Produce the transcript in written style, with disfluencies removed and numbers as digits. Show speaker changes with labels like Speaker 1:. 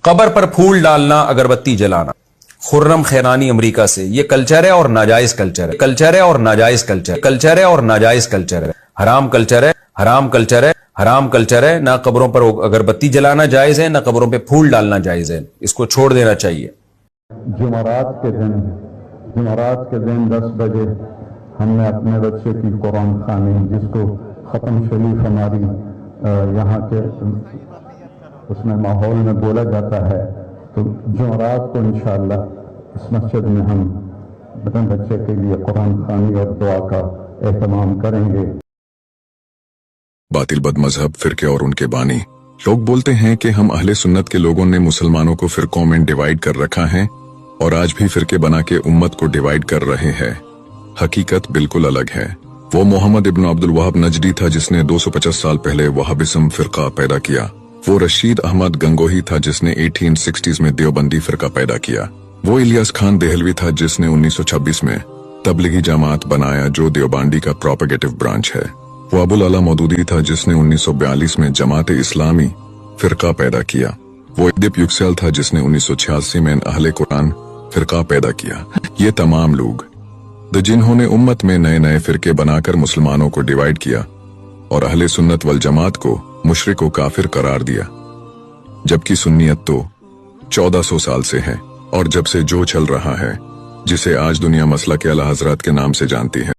Speaker 1: قبر پر پھول ڈالنا، اگربتی جلانا، خرم خیرانی امریکہ سے، یہ کلچر ہے اور ناجائز کلچر ہے، کلچر ہے اور ناجائز کلچر، کلچر ہے اور ناجائز کلچر ہے، حرام کلچر ہے، حرام کلچر ہے، حرام کلچر ہے۔ نہ قبروں پر اگربتی جلانا جائز ہے، نہ قبروں پہ پھول ڈالنا جائز ہے، اس کو چھوڑ دینا چاہیے۔
Speaker 2: جمعرات کے دن 10 بجے ہم نے اپنے بچے کی قرآن خوانی، جس کو ختم شریف ہماری یہاں کے اس میں ماحول میں بولا جاتا ہے، تو جمعرات کو انشاءاللہ اس مسجد میں ہم اپنے بچے کے لیے قرآن خوانی اور دعا کا اہتمام کریں گے۔
Speaker 3: باطل بد مذہب فرقے اور ان کے بانی لوگ بولتے ہیں کہ ہم اہل سنت کے لوگوں نے مسلمانوں کو فرقوں میں ڈیوائیڈ کر رکھا ہے اور آج بھی فرقے بنا کے امت کو ڈیوائیڈ کر رہے ہیں۔ حقیقت بالکل الگ ہے۔ وہ محمد ابن عبد الوہاب نجدی تھا جس نے 250 سال پہلے وہابسم فرقہ پیدا کیا۔ وہ رشید احمد گنگوہی تھا جس نے 1860s میں دیوبندی فرقہ پیدا کیا۔ وہ الیاس خان دہلوی تھا جس نے 1926 میں تبلیغی جماعت بنایا جو دیوبندی کا پروپیگیٹو برانچ ہے۔ وہ ابو العلا مودودی تھا جس نے 1942 میں جماعت اسلامی فرقہ پیدا کیا۔ وہ ادیپ یکسل تھا جس نے 1986 میں اہل قرآن فرقہ پیدا کیا۔ یہ تمام لوگ جنہوں نے امت میں نئے نئے فرقے بنا کر مسلمانوں کو ڈیوائیڈ کیا اور اہل سنت والجماعت کو مشرک و کافر قرار دیا، جبکہ سنیت تو 1400 سال سے ہے، اور جب سے جو چل رہا ہے جسے آج دنیا مسلک اعلی حضرت کے نام سے جانتی ہے۔